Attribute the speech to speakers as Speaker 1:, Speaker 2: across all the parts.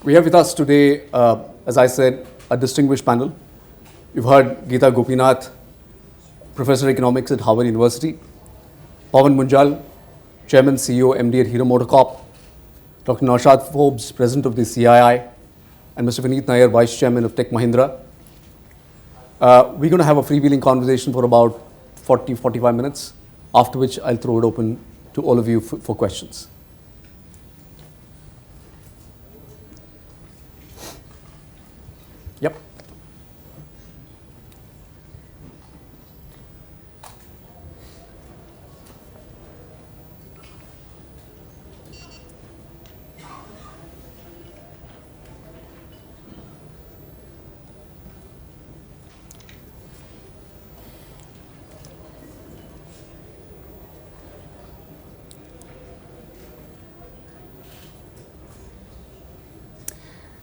Speaker 1: We have with us today, as I said, a distinguished panel. You've heard Geeta Gopinath, Professor of Economics at Harvard University, Pawan Munjal, Chairman, CEO, MD at Hero MotoCorp, Dr. Naushad Forbes, President of the CII, and Mr. Vineet Nair, Vice Chairman of Tech Mahindra. We're going to have a freewheeling conversation for about 45 minutes, after which I'll throw it open to all of you for questions. Yep.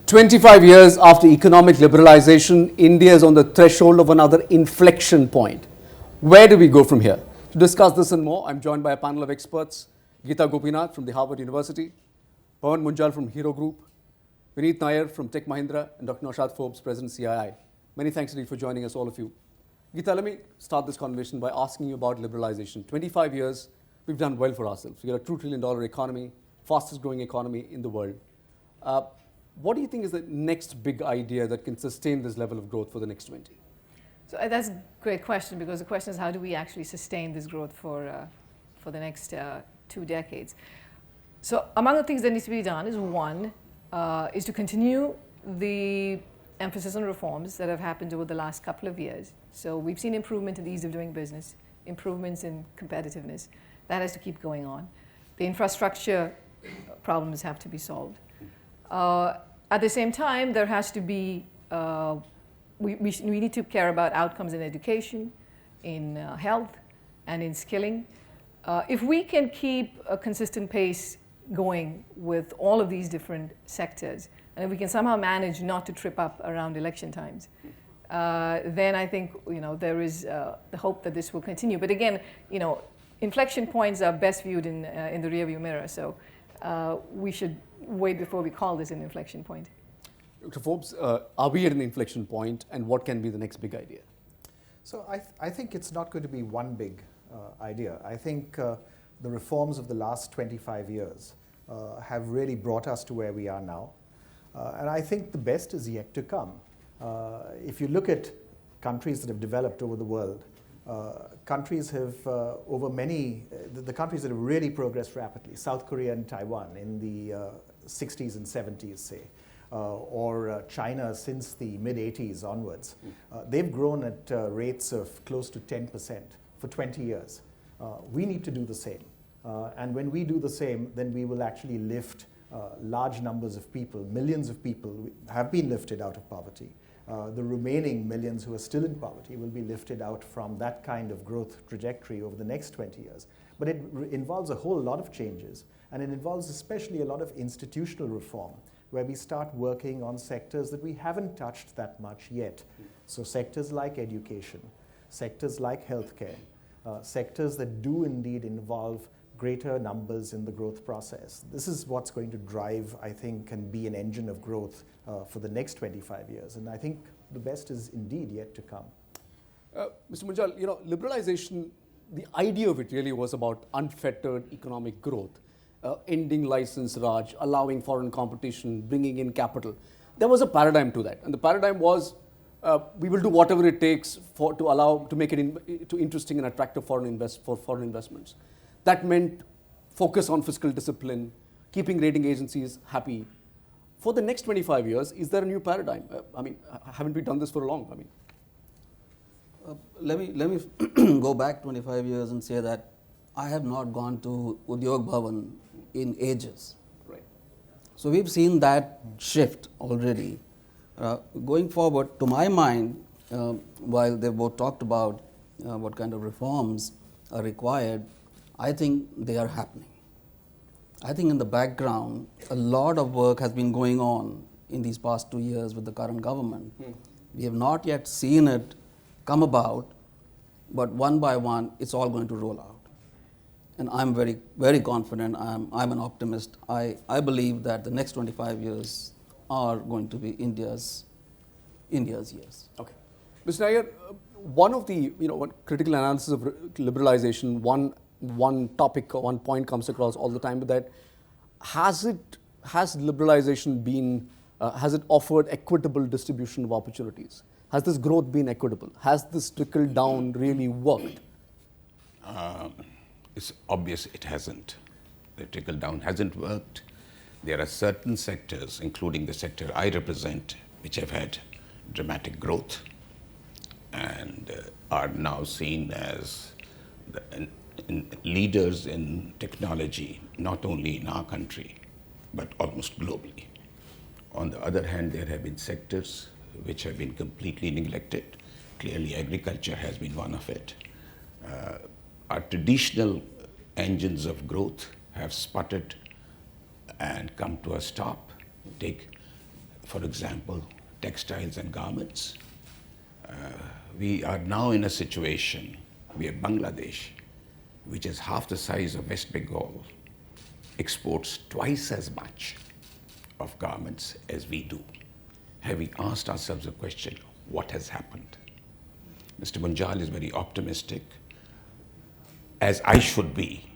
Speaker 1: 25 years after economic liberalization, India is on the threshold of another inflection point. Where do we go from here? To discuss this and more, I'm joined by a panel of experts. Geeta Gopinath from the Harvard University, Pawan Munjal from Hero Group, Vineet Nair from Tech Mahindra, and Dr. Naushad Forbes, President CII. Many thanks indeed for joining us, all of you. Geeta, let me start this conversation by asking you about liberalization. 25 years, we've done well for ourselves. We've got a $2 trillion economy, fastest growing economy in the world. What do you think is the next big idea that can sustain this level of growth for the next 20?
Speaker 2: So that's a great question, because the question is, how do we actually sustain this growth for the next 2 decades? So among the things that needs to be done is, one, is to continue the emphasis on reforms that have happened over the last couple of years. So we've seen improvement in the ease of doing business, improvements in competitiveness. That has to keep going on. The infrastructure problems have to be solved. At the same time, there has to be, we need to care about outcomes in education, in health, and in skilling. If we can keep a consistent pace going with all of these different sectors, and if we can somehow manage not to trip up around election times, then I think there is the hope that this will continue. But again, inflection points are best viewed in the rearview mirror. So we should wait before we call this an inflection point.
Speaker 1: Dr. Forbes, are we at an inflection point, and what can be the next big idea?
Speaker 3: So I think it's not going to be one big idea. I think the reforms of the last 25 years have really brought us to where we are now. And I think the best is yet to come. If you look at countries that have developed over the world, countries have, the countries that have really progressed rapidly, South Korea and Taiwan in the 60s and 70s, say, or China since the mid-80s onwards, they've grown at rates of close to 10% for 20 years. We need to do the same. And when we do the same, then we will actually lift large numbers of people, millions of people have been lifted out of poverty. The remaining millions who are still in poverty will be lifted out from that kind of growth trajectory over the next 20 years. But it involves a whole lot of changes, and it involves especially a lot of institutional reform, where we start working on sectors that we haven't touched that much yet. So sectors like education, sectors like healthcare, sectors that do indeed involve greater numbers in the growth process. This is what's going to drive, I think, and be an engine of growth for the next 25 years. And I think the best is indeed yet to come.
Speaker 1: Mr. Munjal, liberalization, the idea of it really was about unfettered economic growth, ending license Raj, allowing foreign competition, bringing in capital. There was a paradigm to that. And the paradigm was, we will do whatever it takes to make it interesting and attractive for foreign investments. That meant focus on fiscal discipline, keeping rating agencies happy. For the next 25 years, is there a new paradigm? Haven't we done this for long?
Speaker 4: Let me go back 25 years and say that I have not gone to Udyog Bhavan in ages.
Speaker 1: Right.
Speaker 4: So we've seen that shift already. Going forward, to my mind, while they both talked about what kind of reforms are required, I think they are happening. I think in the background, a lot of work has been going on in these past 2 years with the current government. We have not yet seen it come about, but one by one, it's all going to roll out. And I'm very, very confident. I'm an optimist. I believe that the next 25 years are going to be India's years.
Speaker 1: Okay. Mr. Nair, one of the, one critical analysis of liberalization, one topic or one point comes across all the time, but that has liberalization been, has it offered equitable distribution of opportunities? Has this growth been equitable? Has this trickle down really worked?
Speaker 5: It's obvious it hasn't. The trickle down hasn't worked. There are certain sectors, including the sector I represent, which have had dramatic growth and are now seen as leaders in technology, not only in our country, but almost globally. On the other hand, there have been sectors which have been completely neglected. Clearly, agriculture has been one of it. Our traditional engines of growth have sputtered and come to a stop. Take, for example, textiles and garments. We are now in a situation where Bangladesh, which is half the size of West Bengal, exports twice as much of garments as we do. Have we asked ourselves a question, what has happened? Mr. Munjal is very optimistic, as I should be,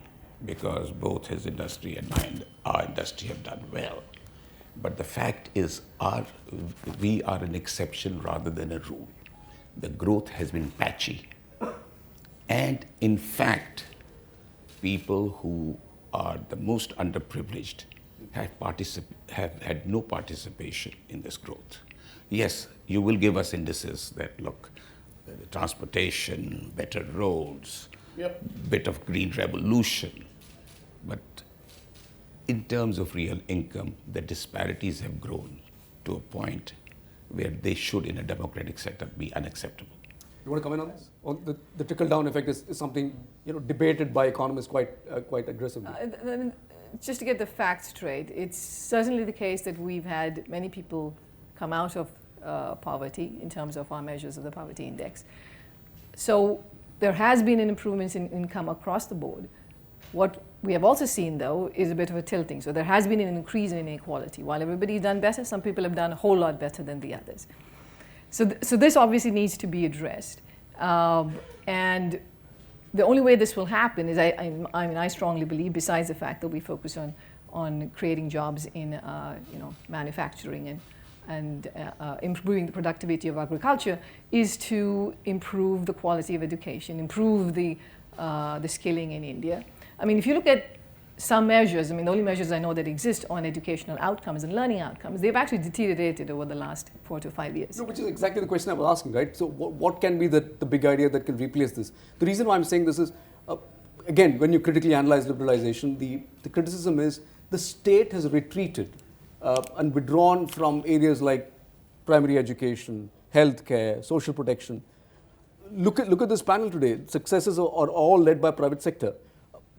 Speaker 5: because both his industry and our industry have done well. But the fact is, we are an exception rather than a rule. The growth has been patchy. And in fact, people who are the most underprivileged have had no participation in this growth. Yes, you will give us indices that look, transportation, better roads, bit of green revolution, but in terms of real income, the disparities have grown to a point where they should, in a democratic setup, be unacceptable.
Speaker 1: You want to comment on this? On the trickle-down effect is something debated by economists quite aggressively.
Speaker 2: Just to get the facts straight, it's certainly the case that we've had many people come out of poverty in terms of our measures of the poverty index. So there has been an improvement in income across the board. What we have also seen, though, is a bit of a tilting. So there has been an increase in inequality. While everybody's done better, some people have done a whole lot better than the others. So this obviously needs to be addressed. And the only way this will happen is, I strongly believe, besides the fact that we focus on creating jobs in manufacturing and improving the productivity of agriculture, is to improve the quality of education, improve the skilling in India. I mean, if you look at some measures, the only measures I know that exist on educational outcomes and learning outcomes, they've actually deteriorated over the last 4 to 5 years.
Speaker 1: No, which is exactly the question I was asking, right? So what can be the big idea that can replace this? The reason why I'm saying this is, again, when you critically analyze liberalization, the criticism is the state has retreated and withdrawn from areas like primary education, healthcare, social protection. Look at this panel today. Successes are all led by private sector.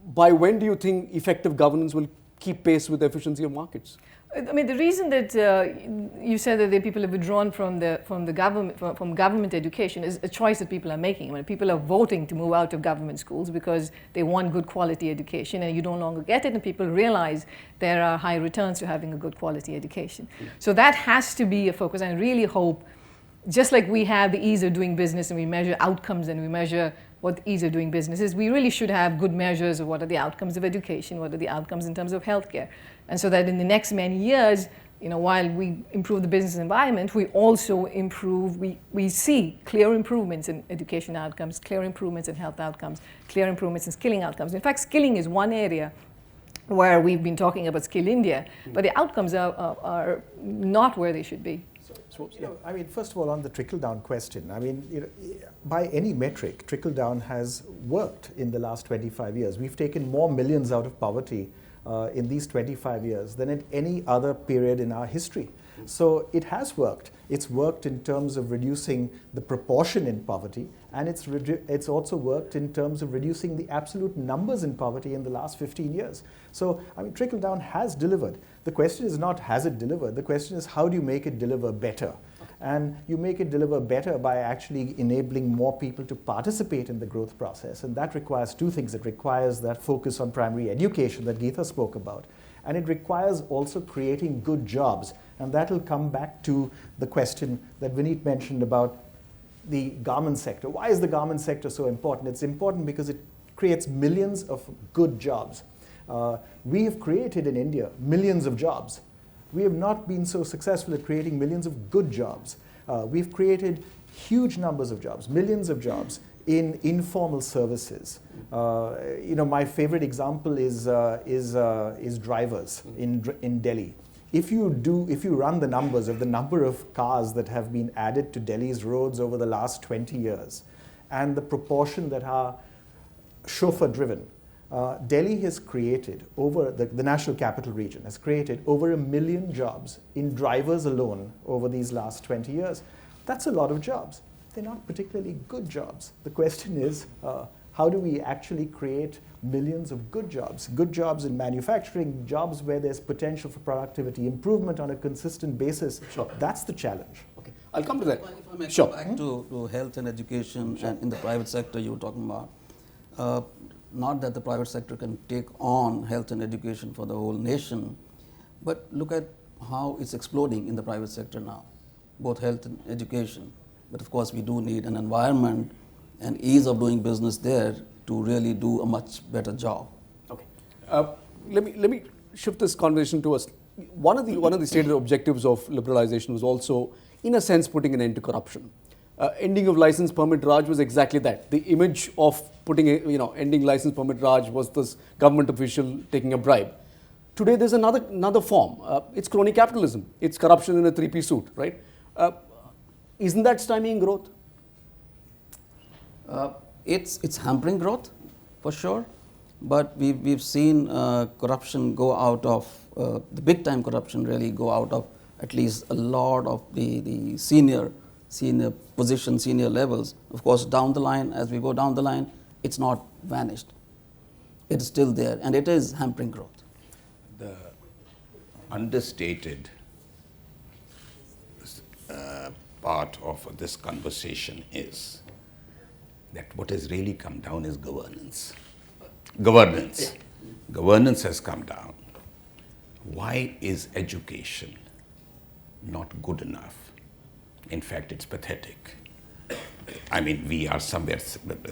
Speaker 1: By when do you think effective governance will keep pace with the efficiency of markets?
Speaker 2: I mean, the reason that you said that the people have withdrawn from government education is a choice that people are making. I mean, people are voting to move out of government schools because they want good quality education, and you no longer get it, and people realize there are high returns to having a good quality education. So that has to be a focus. I really hope, just like we have the ease of doing business and we measure outcomes and we measure what the ease of doing business is, we really should have good measures of what are the outcomes of education, what are the outcomes in terms of healthcare. And so that in the next many years, while we improve the business environment, we also improve, we see clear improvements in education outcomes, clear improvements in health outcomes, clear improvements in skilling outcomes. In fact, skilling is one area where we've been talking about Skill India, but the outcomes are not where they should be.
Speaker 3: First of all, on the trickle-down question, by any metric, trickle-down has worked in the last 25 years. We've taken more millions out of poverty in these 25 years than at any other period in our history. So it has worked. It's worked in terms of reducing the proportion in poverty, and it's also worked in terms of reducing the absolute numbers in poverty in the last 15 years. So, trickle-down has delivered. The question is not has it delivered, the question is how do you make it deliver better? And you make it deliver better by actually enabling more people to participate in the growth process. And that requires two things. It requires that focus on primary education that Geeta spoke about. And it requires also creating good jobs. And that will come back to the question that Vineet mentioned about the garment sector. Why is the garment sector so important? It's important because it creates millions of good jobs. We have created in India millions of jobs. We have not been so successful at creating millions of good jobs. We've created huge numbers of jobs, millions of jobs in informal services. My favorite example is drivers in Delhi. If you run the numbers of the number of cars that have been added to Delhi's roads over the last 20 years, and the proportion that are chauffeur-driven, Delhi has created the National Capital Region has created over 1 million jobs in drivers alone over these last 20 years. That's a lot of jobs. They're not particularly good jobs. The question is, how do we actually create millions of good jobs in manufacturing, jobs where there's potential for productivity improvement on a consistent basis?
Speaker 1: Sure.
Speaker 3: That's the challenge.
Speaker 1: Okay, I'll come to that.
Speaker 4: If I may
Speaker 1: Sure.
Speaker 4: go back to health and education and in the private sector you were talking about. Not that the private sector can take on health and education for the whole nation, but look at how it's exploding in the private sector now, both health and education. But of course we do need an environment and ease of doing business there to really do a much better job.
Speaker 1: Okay. Let me shift this conversation to us. One of the stated objectives of liberalization was also, in a sense, putting an end to corruption. Ending of license permit Raj was exactly that. The image of ending license permit Raj was this government official taking a bribe. Today there's another form. It's crony capitalism. It's corruption in a three-piece suit, right? Isn't that stymieing growth?
Speaker 4: It's hampering growth, for sure, but we've seen corruption go out of, the big time corruption really go out of at least a lot of the senior positions, senior levels. Of course, down the line, as we go down the line, it's not vanished. It is still there, and it is hampering growth.
Speaker 5: The understated part of this conversation is that what has really come down is governance. Governance has come down. Why is education not good enough? In fact, it's pathetic. I mean, we are somewhere,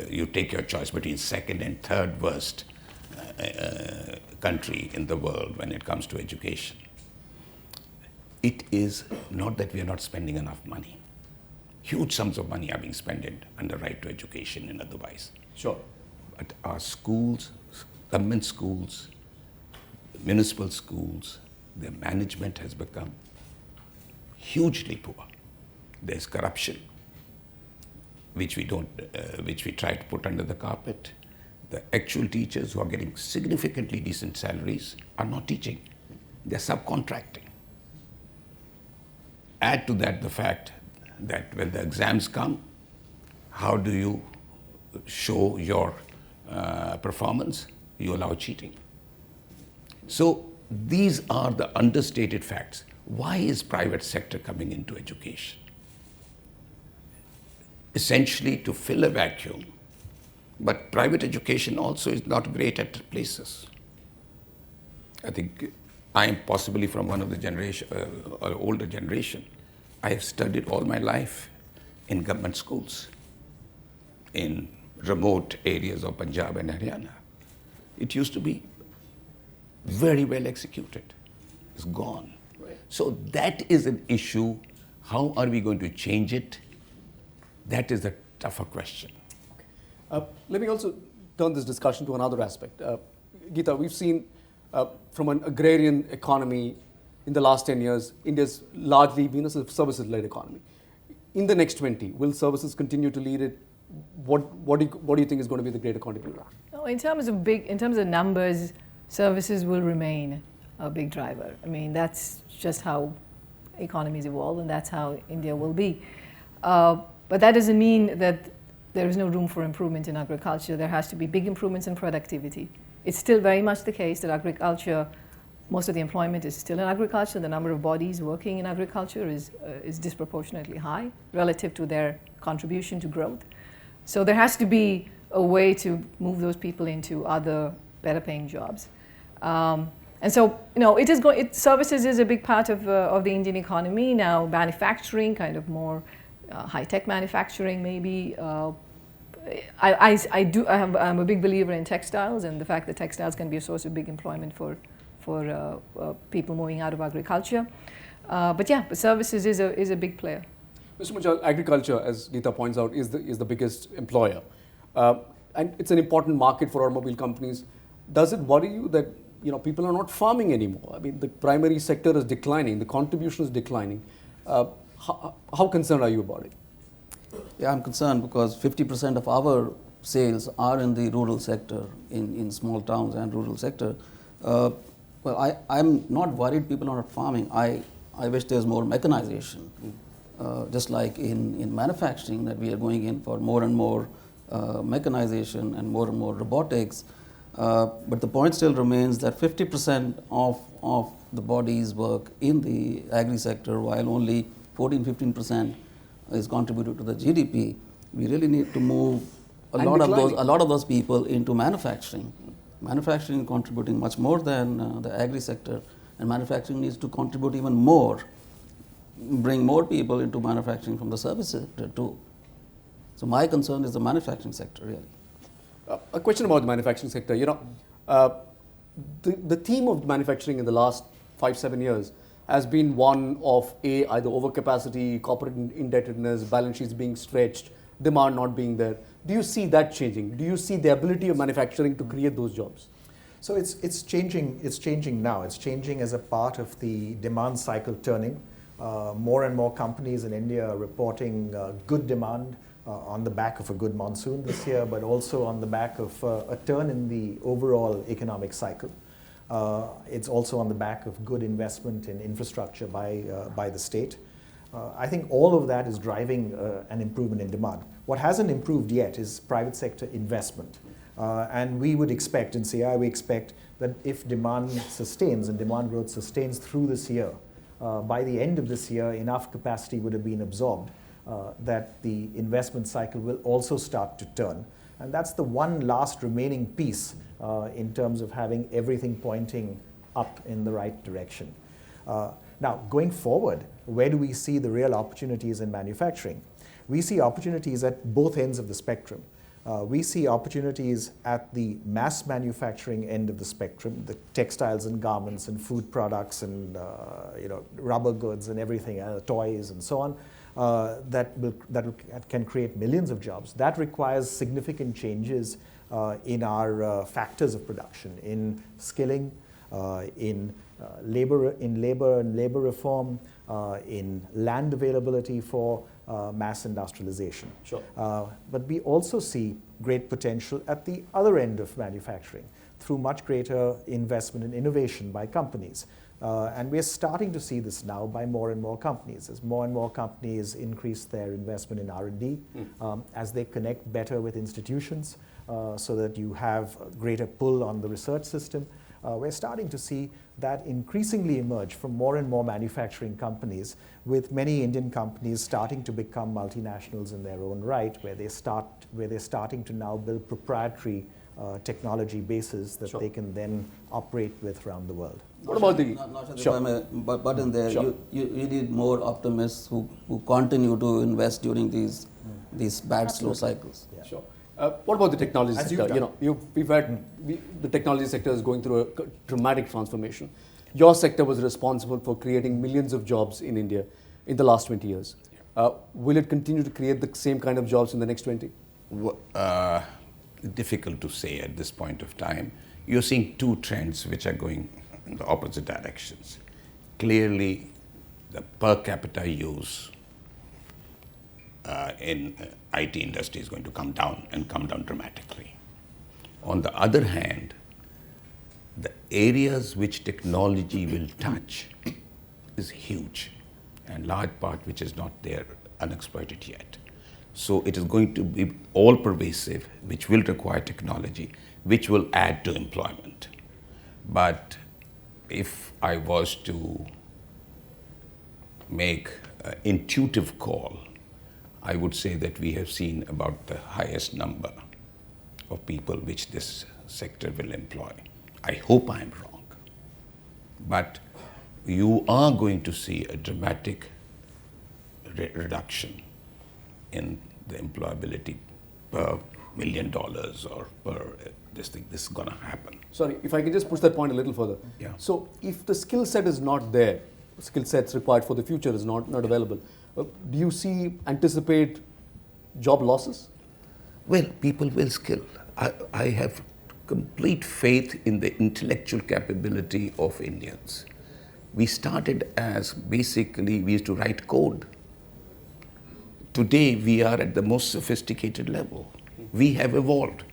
Speaker 5: you take your choice between second and third worst country in the world when it comes to education. It is not that we are not spending enough money. Huge sums of money are being spent under right to education and otherwise.
Speaker 1: Sure.
Speaker 5: But our schools, government schools, municipal schools, their management has become hugely poor. There's corruption, which we try to put under the carpet. The actual teachers who are getting significantly decent salaries are not teaching. They're subcontracting. Add to that the fact that when the exams come, how do you show your performance? You allow cheating. So these are the understated facts. Why is private sector coming into education? Essentially to fill a vacuum. But private education also is not great at places. I think I am possibly from one of the older generation. I have studied all my life in government schools in remote areas of Punjab and Haryana. It used to be very well executed. It's gone.
Speaker 1: Right.
Speaker 5: So that is an issue. How are we going to change it? That is the tougher question.
Speaker 1: Let me also turn this discussion to another aspect. Geeta, we've seen from an agrarian economy in the last 10 years, India's largely been a services-led economy. In the next 20, will services continue to lead it? What do you think is going to be the greater contributor?
Speaker 2: No, in terms of numbers, services will remain a big driver. I mean, that's just how economies evolve, and that's how India will be. But that doesn't mean that there is no room for improvement in agriculture. There has to be big improvements in productivity. It's still very much the case that agriculture, most of the employment is still in agriculture. The number of bodies working in agriculture is disproportionately high relative to their contribution to growth. So there has to be a way to move those people into other better paying jobs. And so, it is services is a big part of the Indian economy now. Manufacturing, kind of more high-tech manufacturing, maybe. I'm a big believer in textiles, and the fact that textiles can be a source of big employment for people moving out of agriculture. But services is a big player.
Speaker 1: Mr. Munjal, agriculture, as Geeta points out, is the biggest employer. And it's an important market for automobile companies. Does it worry you that people are not farming anymore? I mean, the primary sector is declining, the contribution is declining. How concerned are you about it?
Speaker 4: Yeah, I'm concerned because 50% of our sales are in the rural sector, in small towns and rural sector. I'm not worried people are not farming. I wish there's more mechanization. Just like in manufacturing, that we are going in for more and more mechanization and more robotics. But the point still remains that 50% of the bodies work in the agri sector, while only 14-15% is contributed to the GDP. We really need to move a lot of those people into manufacturing. Manufacturing is contributing much more than the agri sector, and manufacturing needs to contribute even more, bring more people into manufacturing from the service sector too. So my concern is the manufacturing sector, really.
Speaker 1: A question about the manufacturing sector. The theme of manufacturing in the last 5-7 years has been one of either overcapacity, corporate indebtedness, balance sheets being stretched, demand not being there. Do you see that changing? Do you see the ability of manufacturing to create those jobs?
Speaker 3: So it's changing. It's changing now. It's changing as a part of the demand cycle turning. More and more companies in India are reporting good demand on the back of a good monsoon this year, but also on the back of a turn in the overall economic cycle. It's also on the back of good investment in infrastructure by the state. I think all of that is driving an improvement in demand. What hasn't improved yet is private sector investment. And we would expect, in CI, we expect that if demand sustains and demand growth sustains through this year, by the end of this year, enough capacity would have been absorbed that the investment cycle will also start to turn. And that's the one last remaining piece in terms of having everything pointing up in the right direction. Now, going forward, where do we see the real opportunities in manufacturing? We see opportunities at both ends of the spectrum. We see opportunities at the mass manufacturing end of the spectrum, the textiles and garments and food products and rubber goods and everything, toys and so on, that can create millions of jobs. That requires significant changes in our factors of production, in skilling, in labor and labor reform, in land availability for mass industrialization.
Speaker 1: Sure.
Speaker 3: But we also see great potential at the other end of manufacturing through much greater investment in innovation by companies. And we're starting to see this now by more and more companies. As more and more companies increase their investment in R&D, as they connect better with institutions so that you have a greater pull on the research system, we're starting to see that increasingly emerge from more and more manufacturing companies, with many Indian companies starting to become multinationals in their own right, where they're starting to now build proprietary technology bases that
Speaker 1: Sure.
Speaker 3: they can then operate with around the world.
Speaker 1: What about the...
Speaker 4: Sure. But in there,
Speaker 1: Sure.
Speaker 4: you need more optimists who continue to invest during these bad, slow cycles.
Speaker 3: Yeah.
Speaker 1: Sure. What about the technology
Speaker 3: As
Speaker 1: sector?
Speaker 3: you've done.
Speaker 1: The technology sector is going through a dramatic transformation. Your sector was responsible for creating millions of jobs in India in the last 20 years. Will it continue to create the same kind of jobs in the next 20?
Speaker 5: Difficult to say at this point of time. You're seeing two trends which are going in the opposite directions. Clearly, the per capita use in IT industry is going to come down and come down dramatically. On the other hand, the areas which technology will touch is huge, and large part which is not there, unexploited yet. So it is going to be all pervasive, which will require technology, which will add to employment. But if I was to make an intuitive call, I would say that we have seen about the highest number of people which this sector will employ. I hope I'm wrong. but you are going to see a dramatic reduction in the employability per $1 million or per this thing. This is going to happen.
Speaker 1: Sorry, if I can just push that point a little further.
Speaker 5: Yeah.
Speaker 1: So if the skill set is not there, skill sets required for the future is not available, do you anticipate job losses?
Speaker 5: Well, people will skill. I have complete faith in the intellectual capability of Indians. We started as basically, we used to write code. Today, we are at the most sophisticated level. We have evolved.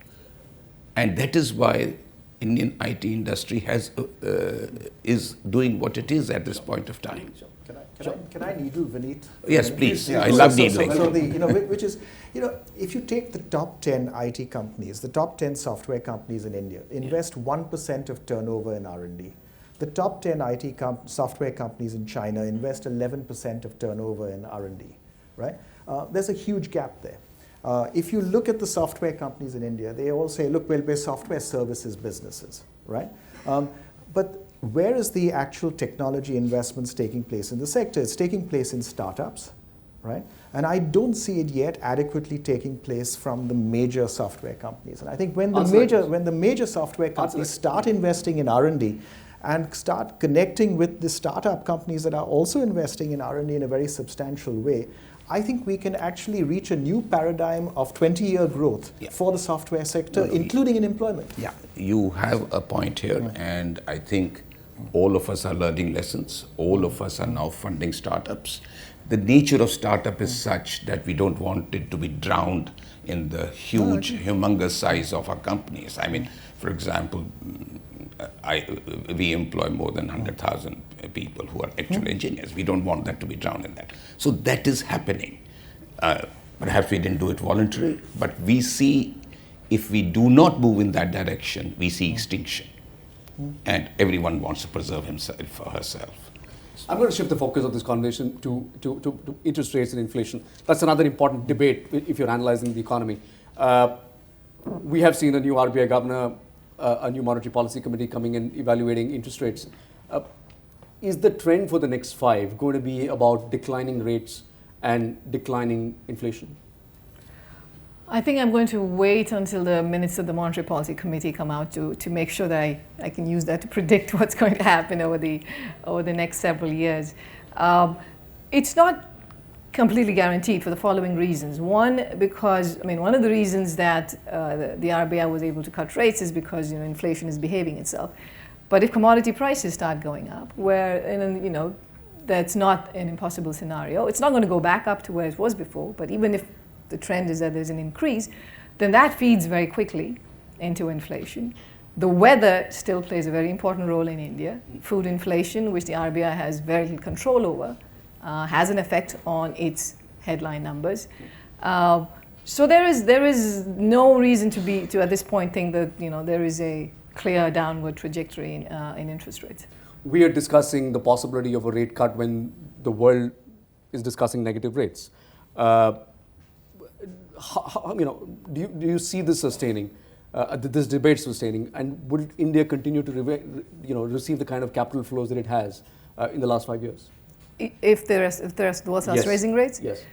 Speaker 5: And that is why Indian IT industry is doing what it is at this point of time.
Speaker 3: Can I needle Vineet?
Speaker 5: Yes, please.
Speaker 3: Yeah.
Speaker 5: I love needling.
Speaker 3: Which is, if you take the top 10 IT companies, the top 10 software companies in India, invest 1% of turnover in R&D. The top 10 IT software companies in China invest 11% of turnover in R&D, right? There's a huge gap there. If you look at the software companies in India, they all say, look, well, we're software services businesses, right? But where is the actual technology investments taking place in the sector? It's taking place in startups, right? And I don't see it yet adequately taking place from the major software companies. And I think when the major software companies start investing in R&D and start connecting with the startup companies that are also investing in R&D in a very substantial way, I think we can actually reach a new paradigm of 20-year growth for the software sector, including in employment.
Speaker 5: Yeah, you have a point here, and I think all of us are learning lessons. All of us are now funding startups. The nature of startup is such that we don't want it to be drowned in the huge, humongous size of our companies. I mean, for example, we employ more than 100,000 people who are actual engineers. We don't want that to be drowned in that. So that is happening. Perhaps we didn't do it voluntarily, but we see if we do not move in that direction, we see extinction. And everyone wants to preserve himself or herself.
Speaker 1: I'm going to shift the focus of this conversation to interest rates and inflation. That's another important debate if you're analyzing the economy. We have seen a new RBI governor, a new monetary policy committee coming in evaluating interest rates. Is the trend for the next 5 going to be about declining rates and declining inflation?
Speaker 2: I think I'm going to wait until the minutes of the Monetary Policy Committee come out to make sure that I can use that to predict what's going to happen over the next several years. It's not completely guaranteed for the following reasons. One, because one of the reasons that the RBI was able to cut rates is because inflation is behaving itself. But if commodity prices start going up, that's not an impossible scenario. It's not going to go back up to where it was before, but even if the trend is that there's an increase, then that feeds very quickly into inflation. The weather still plays a very important role in India. Food inflation, which the RBI has very little control over, has an effect on its headline numbers. So there is no reason to at this point think that there is a clear downward trajectory in interest rates.
Speaker 1: We are discussing the possibility of a rate cut when the world is discussing negative rates. Do you see this sustaining, this debate sustaining, and would India continue to receive the kind of capital flows that it has in the last 5 years?
Speaker 2: If there was raising rates?
Speaker 1: Yes.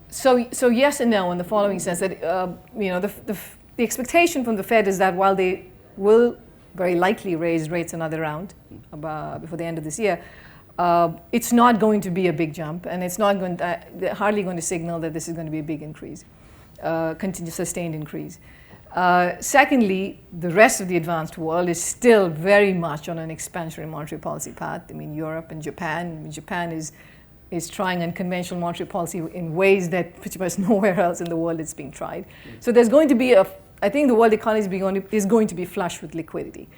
Speaker 2: So yes and no in the following sense that the expectation from the Fed is that while they will very likely raise rates another round before the end of this year, it's not going to be a big jump, and it's not going they're hardly going to signal that this is going to be a big increase, sustained increase. Secondly, the rest of the advanced world is still very much on an expansionary monetary policy path. Europe and Japan. Japan is trying unconventional monetary policy in ways that pretty much nowhere else in the world is being tried. So there's going to be I think the world economy is going to be flush with liquidity.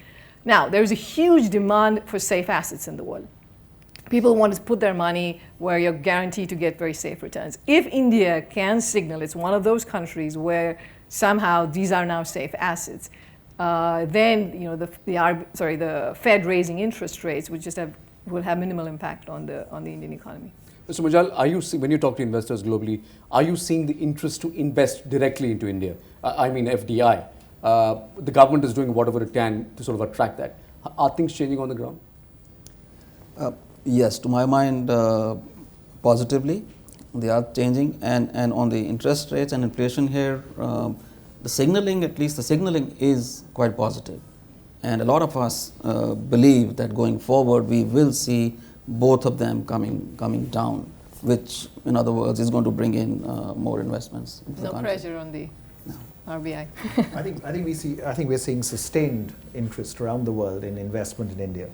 Speaker 2: Now, there is a huge demand for safe assets in the world. People want to put their money where you're guaranteed to get very safe returns. If India can signal it's one of those countries where somehow these are now safe assets, then the Fed raising interest rates will have minimal impact on the Indian economy.
Speaker 1: Mr. Munjal, when you talk to investors globally, are you seeing the interest to invest directly into India? FDI. The government is doing whatever it can to sort of attract that. Are things changing on the ground?
Speaker 4: Yes, to my mind, positively, they are changing. And on the interest rates and inflation here, the signaling, at least the signaling, is quite positive. And a lot of us believe that going forward, we will see both of them coming down, which, in other words, is going to bring in more investments into the
Speaker 2: No
Speaker 4: country.
Speaker 2: pressure on the RBI.
Speaker 3: I think we're seeing sustained interest around the world in investment in India,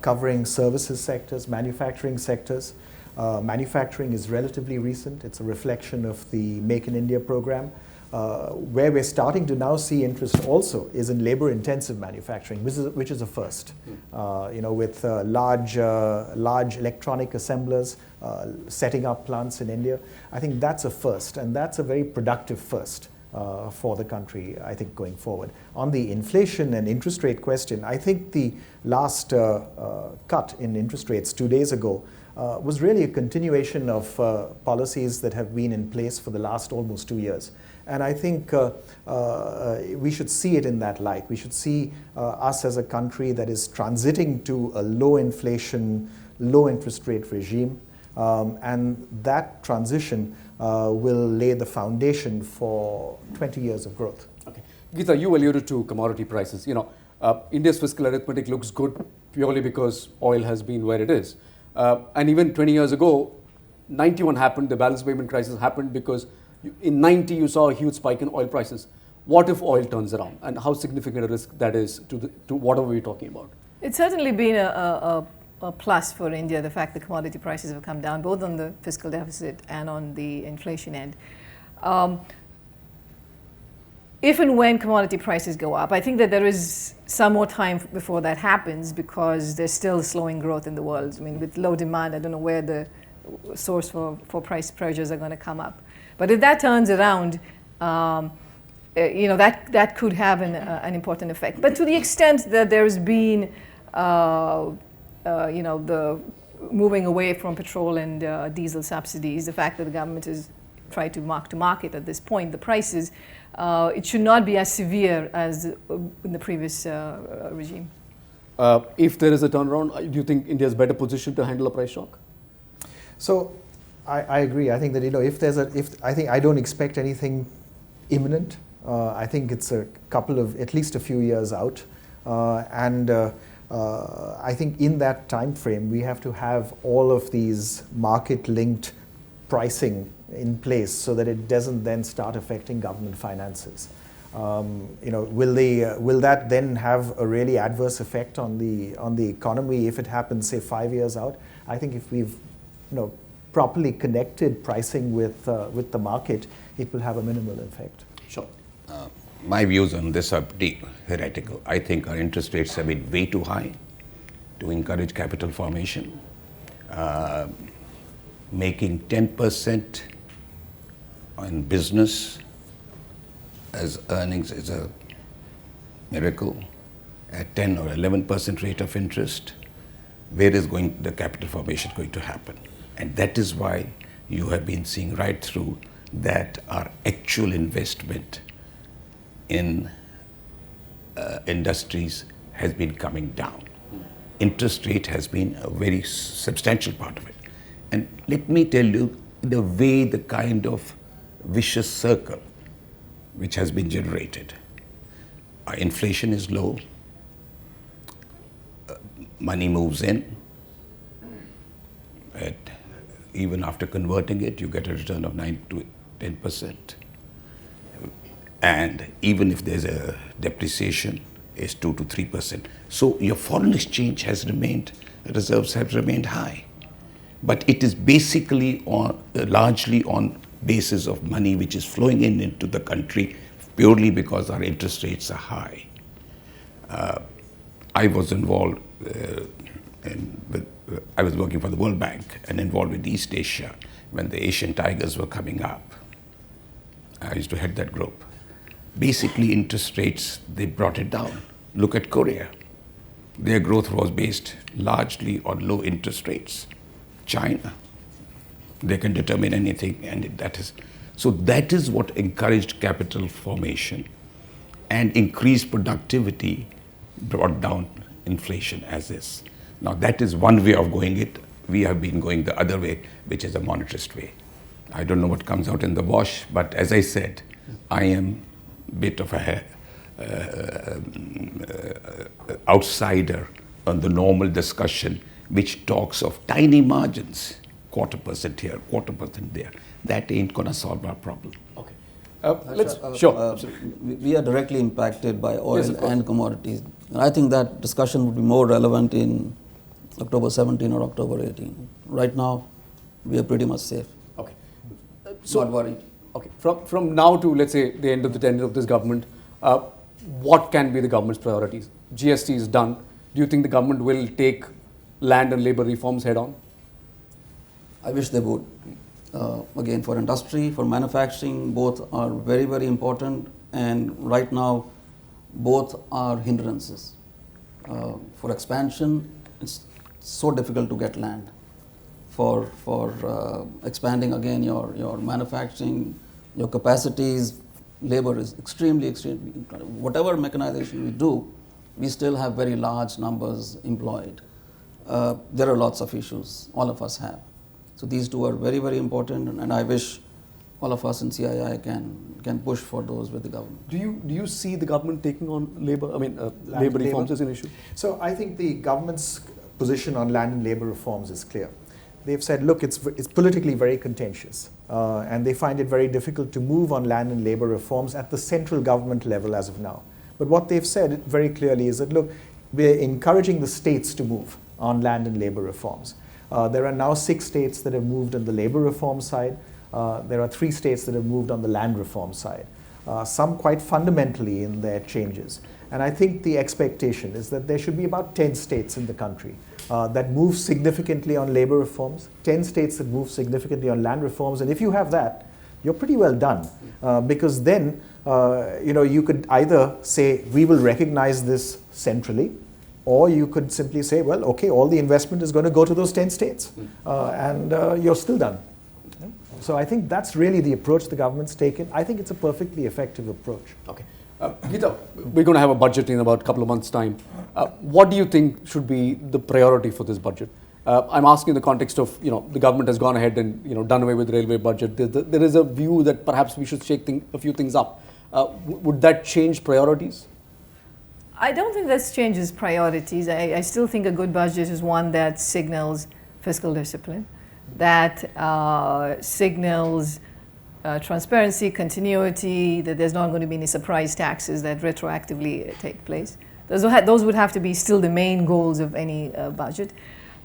Speaker 3: covering services sectors, manufacturing sectors. Manufacturing is relatively recent. It's a reflection of the Make in India program. Where we're starting to now see interest also is in labor-intensive manufacturing, which is a first. With large electronic assemblers setting up plants in India. I think that's a first, and that's a very productive first for the country, I think, going forward. On the inflation and interest rate question, I think the last cut in interest rates 2 days ago was really a continuation of policies that have been in place for the last almost 2 years. And I think we should see it in that light. We should see us as a country that is transiting to a low inflation, low interest rate regime. And that transition will lay the foundation for 20 years of growth.
Speaker 1: Okay. Geeta, you alluded to commodity prices. India's fiscal arithmetic looks good purely because oil has been where it is. And even 20 years ago, 91 happened, the balance payment crisis happened because in 90 you saw a huge spike in oil prices. What if oil turns around, and how significant a risk that is to whatever we're talking about?
Speaker 2: It's certainly been a plus for India, the fact that commodity prices have come down, both on the fiscal deficit and on the inflation end. If and when commodity prices go up, I think that there is some more time before that happens because there's still slowing growth in the world. I mean, with low demand, I don't know where the source for price pressures are going to come up. But if that turns around, that could have an important effect. But to the extent that there's been, the moving away from petrol and diesel subsidies, the fact that the government has tried to market at this point the prices, it should not be as severe as in the previous regime.
Speaker 1: If there is a turnaround, do you think India is better positioned to handle a price shock?
Speaker 3: So I agree. I think that I don't expect anything imminent. I think it's a couple of at least a few years out, and I think in that time frame we have to have all of these market-linked pricing in place so that it doesn't then start affecting government finances. Will that then have a really adverse effect on the economy if it happens, say, 5 years out? I think if we've properly connected pricing with the market, it will have a minimal effect.
Speaker 1: Sure.
Speaker 5: My views on this are pretty heretical. I think our interest rates have been way too high to encourage capital formation. Making 10% on business as earnings is a miracle. At 10 or 11% rate of interest, where is the capital formation going to happen? And that is why you have been seeing right through that our actual investment in industries has been coming down. Interest rate has been a very substantial part of it. And let me tell you the kind of vicious circle which has been generated. Our inflation is low, money moves in, even after converting it, you get a return of 9 to 10%. And even if there's a depreciation, it's 2 to 3%. So your foreign exchange has remained, reserves have remained high. But it is basically largely on basis of money which is flowing into the country purely because our interest rates are high. I was involved I was working for the World Bank and involved with East Asia when the Asian tigers were coming up. I used to head that group. Basically, interest rates, they brought it down. Look at Korea. Their growth was based largely on low interest rates. China, they can determine anything, and that is what encouraged capital formation, and increased productivity brought down inflation as is. Now that is one way of going it. We have been going the other way, which is a monetarist way. I don't know what comes out in the wash, but as I said, I am a bit of a outsider on the normal discussion, which talks of tiny margins, 1/4% here, 1/4% there. That ain't gonna solve our problem.
Speaker 1: Okay. Sure.
Speaker 4: We are directly impacted by oil
Speaker 1: Yes, of course.
Speaker 4: and commodities. And I think that discussion would be more relevant in October 17 or October 18. Right now, we are pretty much safe.
Speaker 1: Okay.
Speaker 4: Not worried.
Speaker 1: Okay. From now to, let's say, the end of the tenure of this government, what can be the government's priorities? GST is done. Do you think the government will take land and labor reforms head on?
Speaker 4: I wish they would. Again, for industry, for manufacturing, both are very, very important. And right now, both are hindrances. For expansion, it's so difficult to get land. For expanding again your manufacturing, your capacities, labor is extremely. Whatever mechanization we do, we still have very large numbers employed. There are lots of issues, all of us have. So these two are very, very important, and I wish all of us in CII can push for those with the government.
Speaker 1: Do you see the government taking on labor? I mean,
Speaker 3: Land
Speaker 1: labor
Speaker 3: and
Speaker 1: reforms
Speaker 3: labor?
Speaker 1: as an issue?
Speaker 3: So I think the government's position on land and labor reforms is clear. They've said, look, it's politically very contentious, and they find it very difficult to move on land and labor reforms at the central government level as of now. But what they've said very clearly is that, look, we're encouraging the states to move on land and labor reforms. There are now 6 states that have moved on the labor reform side. There are 3 states that have moved on the land reform side, some quite fundamentally in their changes. And I think the expectation is that there should be about 10 states in the country that move significantly on labor reforms, 10 states that move significantly on land reforms. And if you have that, you're pretty well done, because then you could either say, we will recognize this centrally, or you could simply say, well, okay, all the investment is going to go to those 10 states, and you're still done. So I think that's really the approach the government's taken. I think it's a perfectly effective approach.
Speaker 1: Okay. Geeta, we're going to have a budget in about a couple of months' time. What do you think should be the priority for this budget? I'm asking in the context of, the government has gone ahead and, done away with the railway budget. There is a view that perhaps we should shake a few things up. Would that change priorities?
Speaker 2: I don't think this changes priorities. I still think a good budget is one that signals fiscal discipline, that signals transparency, continuity, that there's not going to be any surprise taxes that retroactively take place. Those would have to be still the main goals of any budget.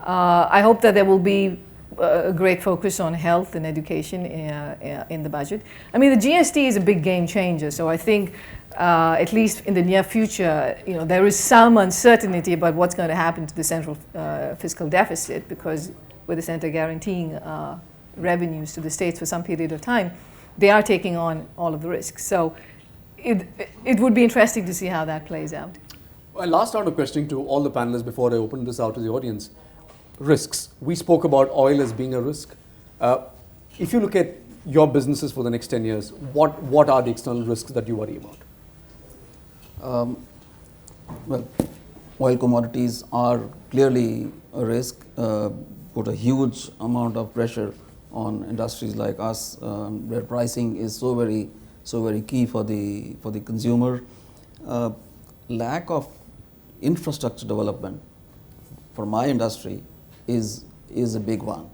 Speaker 2: I hope that there will be a great focus on health and education in the budget. I mean, the GST is a big game changer, so I think at least in the near future, there is some uncertainty about what's going to happen to the central fiscal deficit, because with the center guaranteeing revenues to the states for some period of time, they are taking on all of the risks. So it would be interesting to see how that plays out.
Speaker 1: Well, last round of questioning to all the panelists before I open this out to the audience. Risks. We spoke about oil as being a risk. If you look at your businesses for the next 10 years, what are the external risks that you worry about?
Speaker 4: Well, oil commodities are clearly a risk, put a huge amount of pressure on industries like us, where pricing is so very key for the consumer. Lack of infrastructure development for my industry is a big one.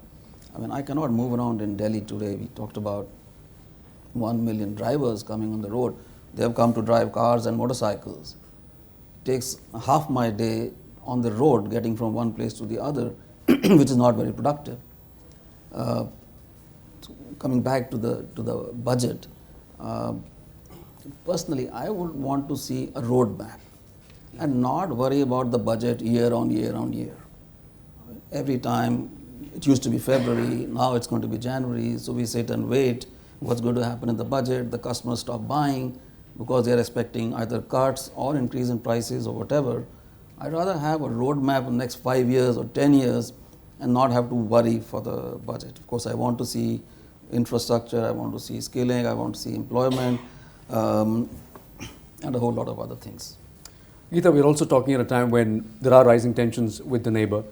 Speaker 4: I mean, I cannot move around in Delhi today. We talked about 1 million drivers coming on the road. They have come to drive cars and motorcycles. It takes half my day on the road getting from one place to the other, which is not very productive. Coming back to the budget, personally, I would want to see a roadmap and not worry about the budget year on year on year. Every time, it used to be February, now it's going to be January, so we sit and wait what's going to happen in the budget. The customers stop buying because they're expecting either cuts or increase in prices or whatever. I'd rather have a roadmap in the next 5 years or 10 years and not have to worry for the budget. Of course, I want to see infrastructure, I want to see skilling, I want to see employment, and a whole lot of other things.
Speaker 1: Geeta, we're also talking at a time when there are rising tensions with the neighbor.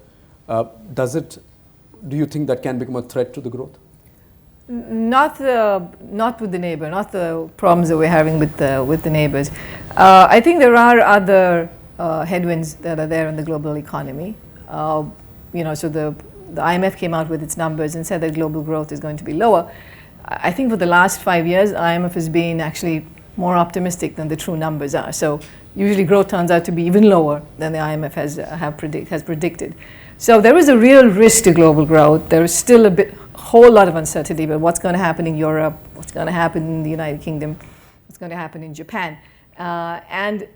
Speaker 1: Do you think that can become a threat to the growth?
Speaker 2: Not with the neighbor, not the problems that we're having with the neighbors. I think there are other headwinds that are there in the global economy. So the IMF came out with its numbers and said that global growth is going to be lower. I think for the last 5 years, IMF has been actually more optimistic than the true numbers are. So usually growth turns out to be even lower than the IMF has predicted. So there is a real risk to global growth. There is still a whole lot of uncertainty about what's going to happen in Europe, what's going to happen in the United Kingdom, what's going to happen in Japan. And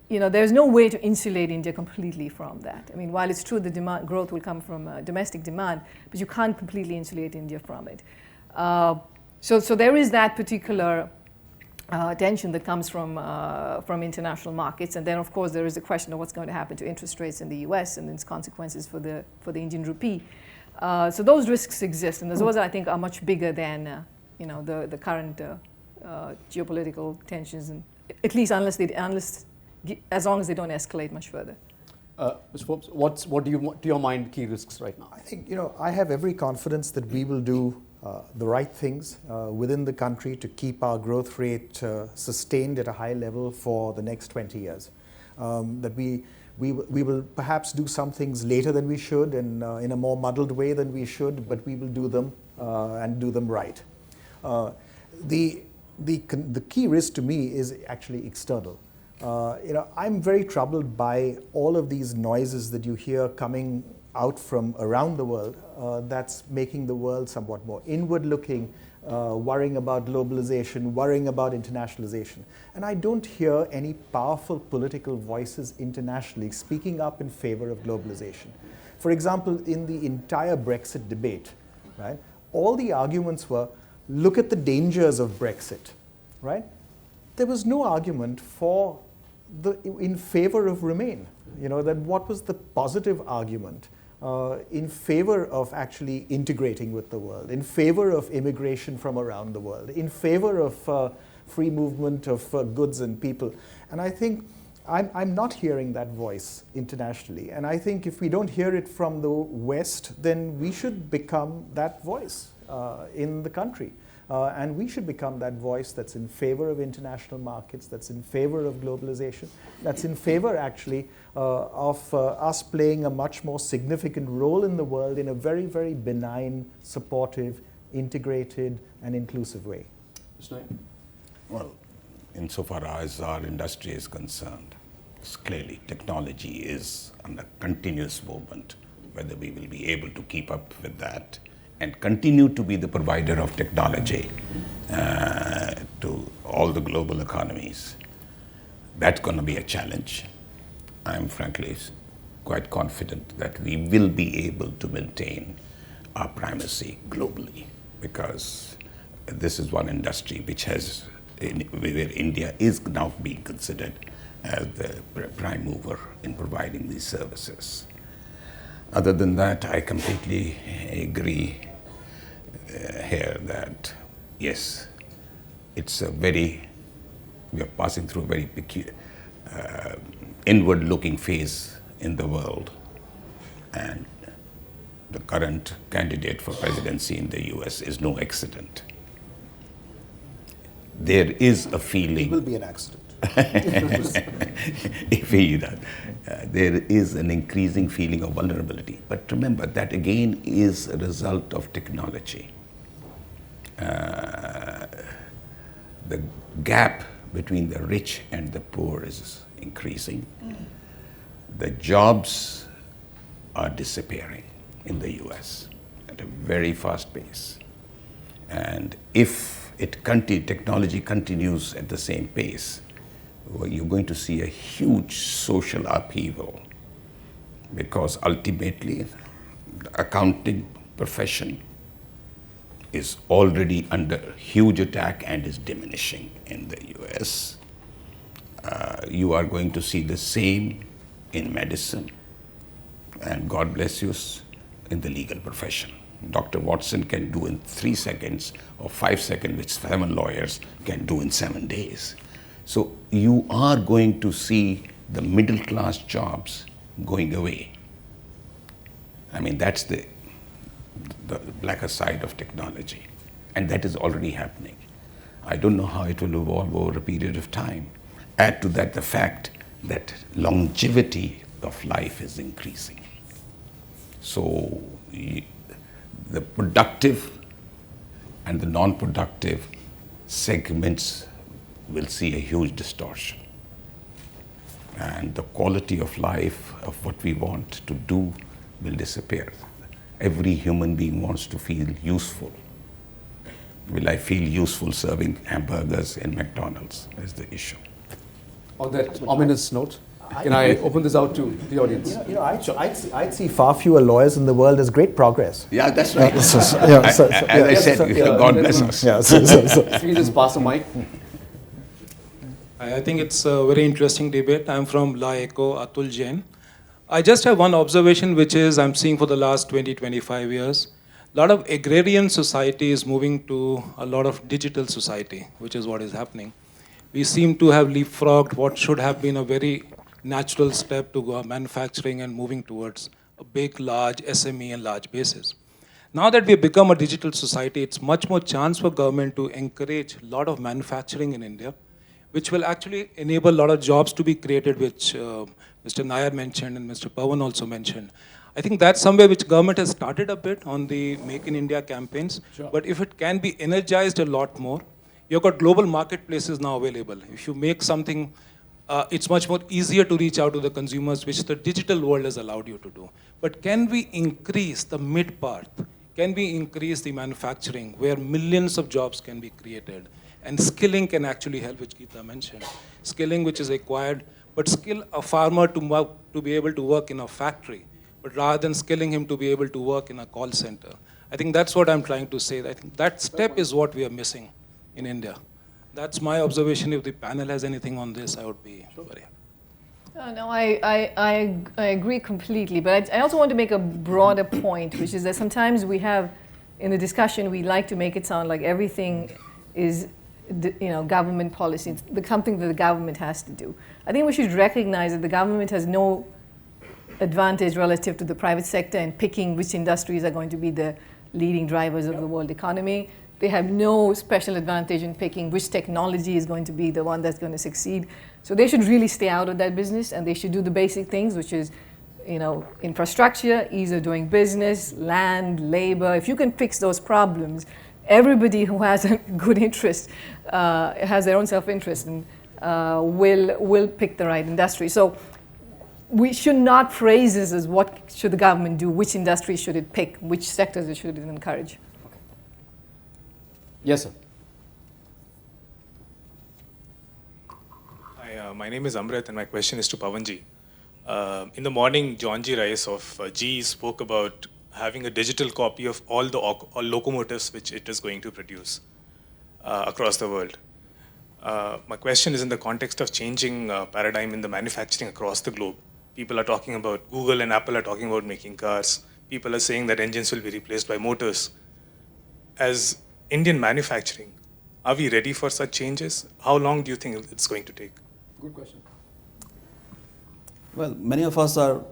Speaker 2: there's no way to insulate India completely from that. I mean, while it's true the growth will come from domestic demand, but you can't completely insulate India from it. So there is that particular tension that comes from international markets, and then of course there is the question of what's going to happen to interest rates in the U.S. and its consequences for the Indian rupee. So those risks exist, and those I think are much bigger than the current geopolitical tensions, and at least as long as they don't escalate much further.
Speaker 1: Mr. Forbes, what do you, to your mind, key risks right now?
Speaker 3: I think, I have every confidence that we will do the right things within the country to keep our growth rate sustained at a high level for the next 20 years. That we will perhaps do some things later than we should and in a more muddled way than we should, but we will do them and do them right. The key risk to me is actually external. I'm very troubled by all of these noises that you hear coming out from around the world that's making the world somewhat more inward-looking, worrying about globalization, worrying about internationalization. And I don't hear any powerful political voices internationally speaking up in favor of globalization. For example, in the entire Brexit debate, right, all the arguments were, look at the dangers of Brexit, right? There was no argument in favor of Remain. That what was the positive argument in favor of actually integrating with the world, in favor of immigration from around the world, in favor of free movement of goods and people. And I think I'm not hearing that voice internationally. And I think if we don't hear it from the West, then we should become that voice in the country. And we should become that voice that's in favor of international markets, that's in favor of globalization, that's in favor actually of us playing a much more significant role in the world in a very, very benign, supportive, integrated, and inclusive way.
Speaker 1: Mr. Naik?
Speaker 5: Well, insofar as our industry is concerned, clearly technology is on a continuous movement. Whether we will be able to keep up with that and continue to be the provider of technology to all the global economies, that's going to be a challenge. I'm frankly quite confident that we will be able to maintain our primacy globally, because this is one industry which has, where India is now being considered as the prime mover in providing these services. Other than that, I completely agree here that yes, we are passing through a very peculiar, inward-looking phase in the world, and the current candidate for presidency in the US is no accident. There is a feeling.
Speaker 3: It will be an accident.
Speaker 5: If he does, there is an increasing feeling of vulnerability. But remember, that again is a result of technology. The gap between the rich and the poor is increasing. The jobs are disappearing in the US at a very fast pace. And if technology continues at the same pace, well, you're going to see a huge social upheaval, because ultimately the accounting profession is already under huge attack and is diminishing in the US. You are going to see the same in medicine, and God bless you, in the legal profession. Dr. Watson can do in 3 seconds or 5 seconds, which 7 lawyers can do in 7 days. So you are going to see the middle class jobs going away. I mean, that's the blacker side of technology. And that is already happening. I don't know how it will evolve over a period of time. Add to that the fact that longevity of life is increasing. So the productive and the non-productive segments will see a huge distortion. And the quality of life of what we want to do will disappear. Every human being wants to feel useful. Will I feel useful serving hamburgers in McDonald's is the issue.
Speaker 1: On that ominous note, can I open this out to the audience?
Speaker 3: I'd see far fewer lawyers in the world as great progress.
Speaker 5: Yeah, that's right.
Speaker 3: As
Speaker 5: As I said, God bless us.
Speaker 1: If we just pass the mic.
Speaker 6: I think it's a very interesting debate. I'm from La Eco, Atul Jain. I just have one observation, which is I'm seeing for the last 20, 25 years, a lot of agrarian society is moving to a lot of digital society, which is what is happening. We seem to have leapfrogged what should have been a very natural step to go manufacturing and moving towards a big, large SME and large bases. Now that we've become a digital society, it's much more chance for government to encourage a lot of manufacturing in India, which will actually enable a lot of jobs to be created, which Mr. Nair mentioned and Mr. Pawan also mentioned. I think that's somewhere which government has started a bit on the Make in India campaigns, but if it can be energized a lot more, you've got global marketplaces now available. If you make something, it's much more easier to reach out to the consumers, which the digital world has allowed you to do. But can we increase the mid part? Can we increase the manufacturing where millions of jobs can be created? And skilling can actually help, which Geeta mentioned. Skilling which is required, but skill a farmer to be able to work in a factory, but rather than skilling him to be able to work in a call center. I think that's what I'm trying to say. I think that step is what we are missing in India. That's my observation. If the panel has anything on this, I would be very happy.
Speaker 2: No, I agree completely, but I also want to make a broader point, which is that sometimes we have, in the discussion, we like to make it sound like everything is government policy, it's something that the government has to do. I think we should recognize that the government has no advantage relative to the private sector in picking which industries are going to be the leading drivers of the world economy. They have no special advantage in picking which technology is going to be the one that's going to succeed. So they should really stay out of that business, and they should do the basic things, which is, infrastructure, ease of doing business, land, labor. If you can fix those problems, everybody who has a good interest, has their own self-interest, and will pick the right industry. So we should not phrase this as what should the government do, which industry should it pick, which sectors it should it encourage.
Speaker 1: Yes, sir.
Speaker 7: Hi, my name is Amrit and my question is to Pawanji. In the morning, John G. Rice of GE spoke about having a digital copy of all locomotives which it is going to produce across the world. My question is in the context of changing paradigm in the manufacturing across the globe. People are talking about, Google and Apple are talking about making cars. People are saying that engines will be replaced by motors. As Indian manufacturing, are we ready for such changes? How long do you think it's going to take?
Speaker 1: Good question.
Speaker 4: Well, many of us are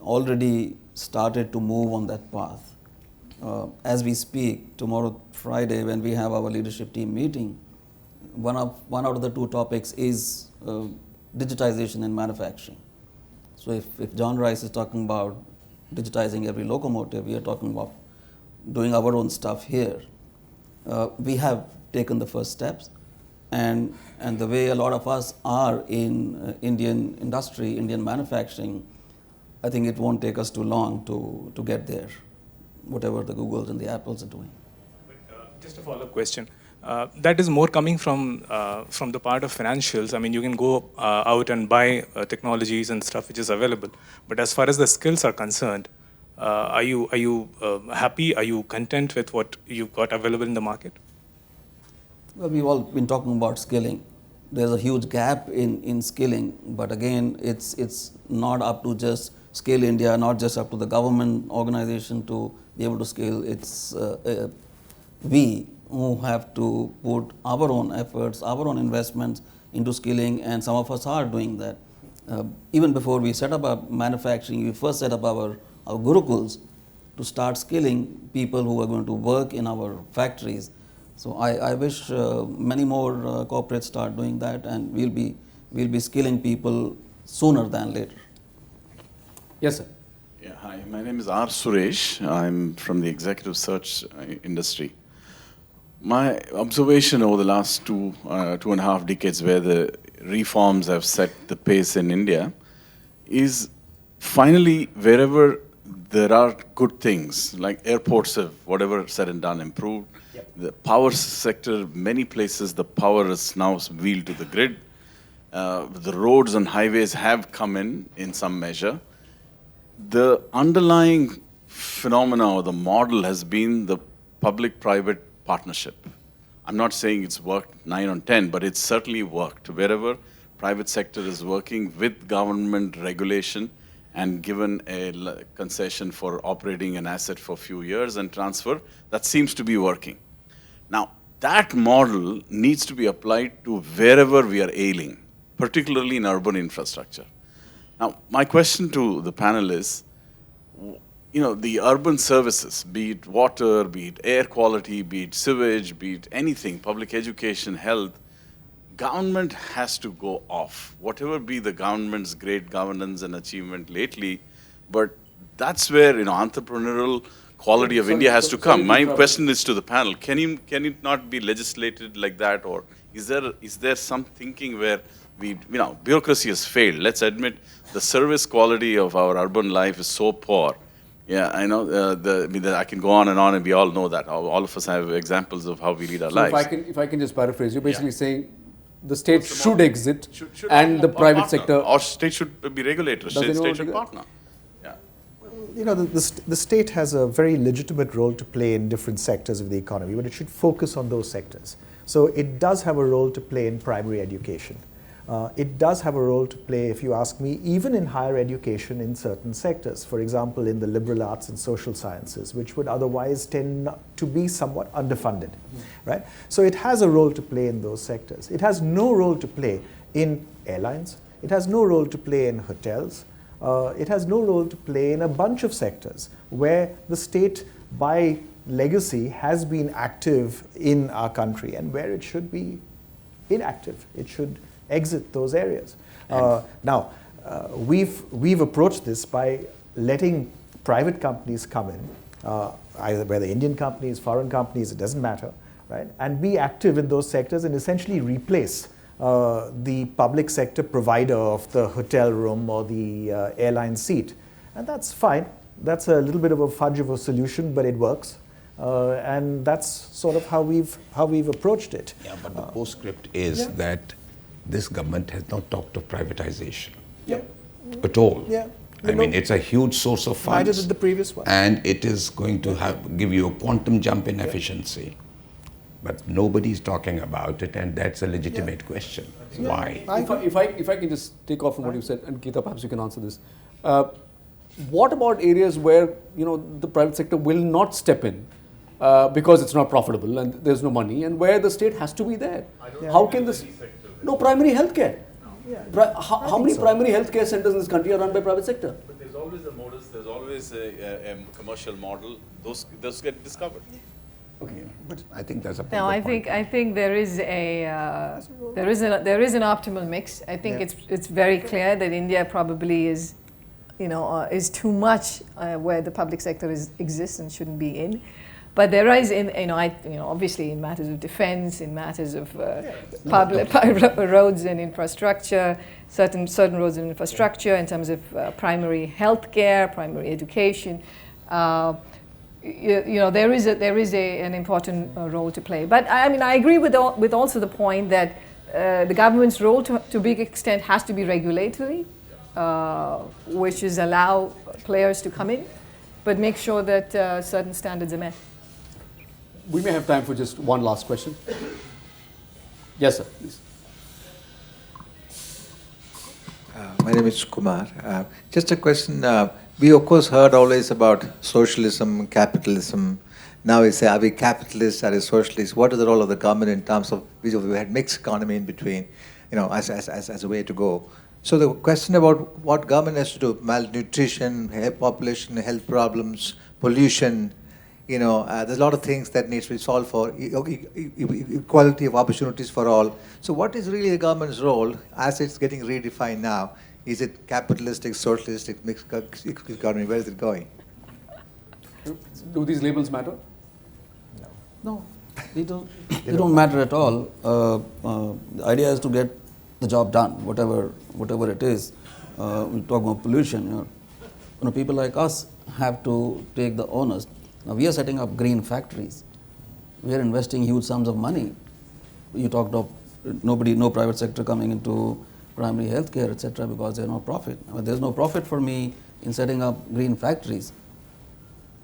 Speaker 4: already started to move on that path. As we speak, tomorrow, Friday, when we have our leadership team meeting, one out of the two topics is digitization in manufacturing. So if John Rice is talking about digitizing every locomotive, we are talking about doing our own stuff here. We have taken the first steps, and the way a lot of us are in Indian industry, Indian manufacturing, I think it won't take us too long to get there, whatever the Googles and the Apples are doing.
Speaker 7: But, just a follow-up question. That is more coming from the part of financials. I mean, you can go out and buy technologies and stuff which is available. But as far as the skills are concerned, are you happy? Are you content with what you've got available in the market?
Speaker 4: Well, we've all been talking about skilling. There's a huge gap in skilling, but again, it's not up to just Skill India, not just up to the government organization to be able to scale. It's we who have to put our own efforts, our own investments into skilling, and some of us are doing that. even before we set up our manufacturing, we first set up our gurukuls to start skilling people who are going to work in our factories. So I wish many more corporates start doing that, and we'll be skilling people sooner than later.
Speaker 1: Yes, sir.
Speaker 8: Yeah, hi, my name is R. Suresh. I'm from the executive search industry. My observation over the last 2.5 decades, where the reforms have set the pace in India, is finally wherever there are good things, like airports have, whatever said and done, improved. Yep. The power sector, many places the power is now wheeled to the grid. The roads and highways have come in some measure. The underlying phenomena or the model has been the public-private partnership. I'm not saying it's worked 9 on 10, but it's certainly worked. Wherever private sector is working with government regulation and given a concession for operating an asset for a few years and transfer, that seems to be working. Now, that model needs to be applied to wherever we are ailing, particularly in urban infrastructure. Now, my question to the panel is, the urban services, be it water, be it air quality, be it sewage, be it anything, public education, health, government has to go off. Whatever be the government's great governance and achievement lately, but that's where, entrepreneurial quality of India has to come. My question is to the panel, can it not be legislated like that, or is there some thinking where bureaucracy has failed? Let's admit the service quality of our urban life is so poor. Yeah, I know. I can go on, and we all know that. All of us have examples of how we lead our lives.
Speaker 1: If I can just paraphrase, you're basically saying the state should exit, and the private sector,
Speaker 8: or state should be regulated. State should partner. Yeah.
Speaker 3: The state has a very legitimate role to play in different sectors of the economy, but it should focus on those sectors. So it does have a role to play in primary education. It does have a role to play, if you ask me, even in higher education in certain sectors. For example, in the liberal arts and social sciences, which would otherwise tend to be somewhat underfunded, right? So it has a role to play in those sectors. It has no role to play in airlines. It has no role to play in hotels. It has no role to play in a bunch of sectors where the state, by legacy, has been active in our country and where it should be inactive. It should exit those areas. Now, we've approached this by letting private companies come in, either whether Indian companies, foreign companies, it doesn't matter, right? And be active in those sectors and essentially replace the public sector provider of the hotel room or the airline seat. And that's fine. That's a little bit of a fudge of a solution, but it works. And that's sort of how we've approached it.
Speaker 5: Yeah, but the postscript is that this government has not talked of privatization at all.
Speaker 3: Yeah.
Speaker 5: I mean, it's a huge source of funds.
Speaker 3: Neither did the previous one.
Speaker 5: And it is going to give you a quantum jump in efficiency. But nobody's talking about it, and that's a legitimate question. Why?
Speaker 1: If I can just take off from what you said, and Geeta, perhaps you can answer this. What about areas where the private sector will not step in because it's not profitable and there's no money, and where the state has to be there? How can this? No, primary healthcare. How many primary healthcare centers in this country are run by private sector?
Speaker 8: But there's always a modus. There's always a commercial model. Those get discovered.
Speaker 1: Okay,
Speaker 5: but I think that's a
Speaker 2: No, I think there is an optimal mix. I think it's very clear that India probably is too much where the public sector exists and shouldn't be in. But there is, obviously in matters of defense, in matters of public roads and infrastructure, certain roads and infrastructure, in terms of primary health care, primary education. There is an important role to play. But I agree with also the point that the government's role to a big extent has to be regulatory, which is allow players to come in, but make sure that certain standards are met.
Speaker 1: We may have time for just one last question. Yes, sir, please.
Speaker 9: My name is Kumar. Just a question. We of course heard always about socialism, capitalism. Now we say, are we capitalists, are we socialists? What is the role of the government in terms of, we had mixed economy in between, as a way to go. So the question about what government has to do, malnutrition, population health problems, pollution, there's a lot of things that needs to be solved for, equality of opportunities for all. So what is really the government's role as it's getting redefined now? Is it capitalistic, socialistic, mixed economy? Where is it going?
Speaker 1: Do these labels matter?
Speaker 4: No, they don't matter at all. The idea is to get the job done, whatever it is. We talk about pollution. People like us have to take the onus. Now we are setting up green factories. We are investing huge sums of money. You talked of no private sector coming into primary healthcare, etc., because there's no profit. There's no profit for me in setting up green factories.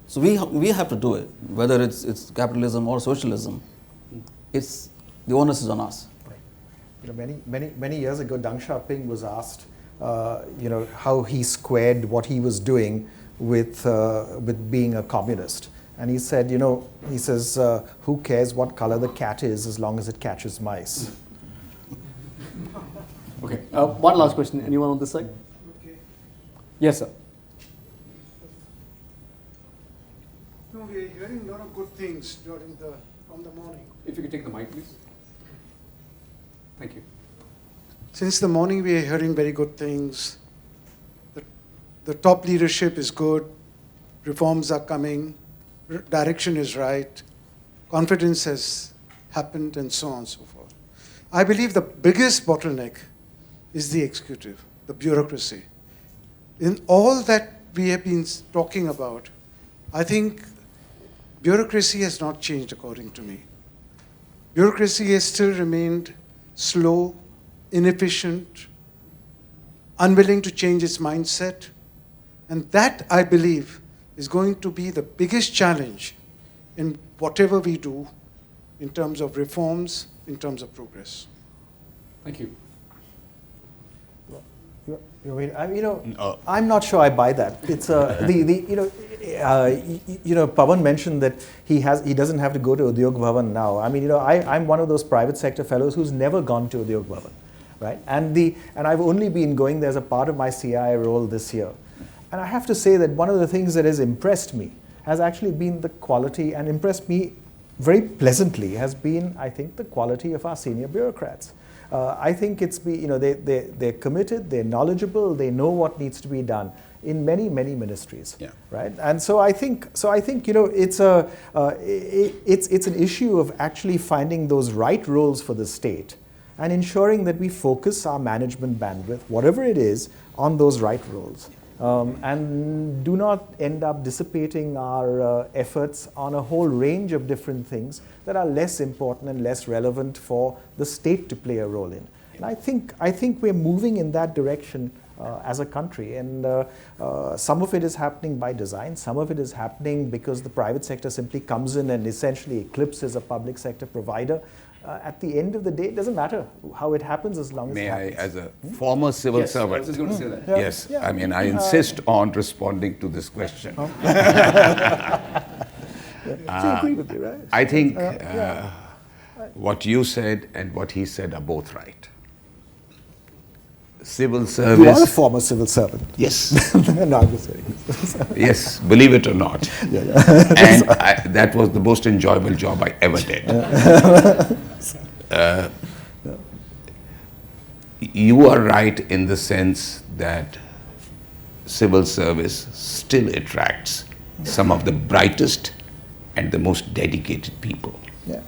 Speaker 4: So we have to do it, whether it's capitalism or socialism. The onus is on us.
Speaker 3: Many years ago, Deng Xiaoping was asked, how he squared what he was doing with being a communist, and he said, who cares what color the cat is as long as it catches mice.
Speaker 1: Okay. One last question. Anyone on this side?
Speaker 10: Okay.
Speaker 1: Yes, sir.
Speaker 10: No, we are hearing a lot of good things from the morning.
Speaker 1: If you could take the mic, please. Thank you.
Speaker 10: Since the morning, we are hearing very good things. The top leadership is good. Reforms are coming. Direction is right. Confidence has happened, and so on and so forth. I believe the biggest bottleneck is the executive, the bureaucracy. In all that we have been talking about, I think bureaucracy has not changed according to me. Bureaucracy has still remained slow, inefficient, unwilling to change its mindset. And that, I believe, is going to be the biggest challenge in whatever we do in terms of reforms, in terms of progress.
Speaker 1: Thank you.
Speaker 3: I'm not sure I buy that. It's Pawan mentioned that he doesn't have to go to Udyog Bhavan now. I'm one of those private sector fellows who's never gone to Udyog Bhavan, right? And I've only been going there as a part of my CI role this year. And I have to say that one of the things that has impressed me has actually been the quality, and impressed me very pleasantly, has been, I think, the quality of our senior bureaucrats. I think they're committed, they're knowledgeable, they know what needs to be done in many ministries, right? And so I think it's an issue of actually finding those right roles for the state and ensuring that we focus our management bandwidth, whatever it is, on those right roles. And do not end up dissipating our efforts on a whole range of different things that are less important and less relevant for the state to play a role in. And I think we're moving in that direction as a country, and some of it is happening by design, some of it is happening because the private sector simply comes in and essentially eclipses a public sector provider. At the end of the day, it doesn't matter how it happens as long as it happens.
Speaker 5: May I, as a former civil servant,
Speaker 1: I was just going to say that.
Speaker 5: yes, I mean, I insist on responding to this question.
Speaker 3: So you agree with me, right?
Speaker 5: I think what you said and what he said are both right. Civil service.
Speaker 3: You are a former civil servant.
Speaker 5: Yes.
Speaker 3: No, I'm just kidding.
Speaker 5: Yes, believe it or not. And that was the most enjoyable job I ever did. You are right in the sense that civil service still attracts some of the brightest and the most dedicated people.
Speaker 3: Yeah.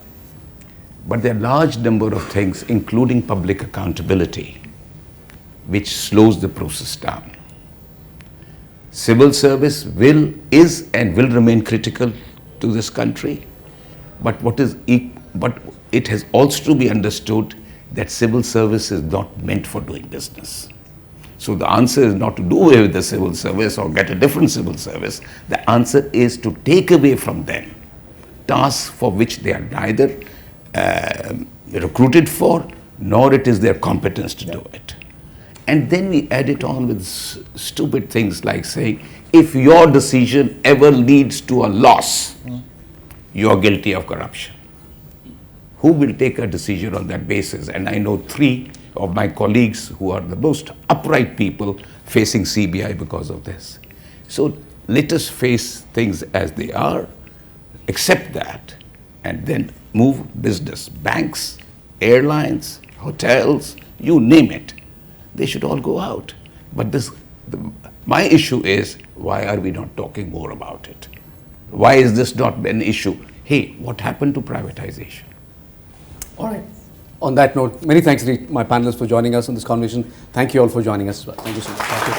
Speaker 5: But there are a large number of things, including public accountability, which slows the process down. Civil service is and will remain critical to this country, but it has also to be understood that civil service is not meant for doing business. So the answer is not to do away with the civil service or get a different civil service. The answer is to take away from them tasks for which they are neither recruited for, nor it is their competence to do it. And then we add it on with stupid things like saying, if your decision ever leads to a loss, you are guilty of corruption. Who will take a decision on that basis? And I know 3 of my colleagues who are the most upright people facing CBI because of this. So let us face things as they are, accept that, and then move business. Banks, airlines, hotels, you name it, they should all go out. But my issue is, why are we not talking more about it? Why is this not an issue? Hey, what happened to privatization?
Speaker 1: All right. On that note, many thanks to my panelists for joining us in this conversation. Thank you all for joining us as well. Thank you so much.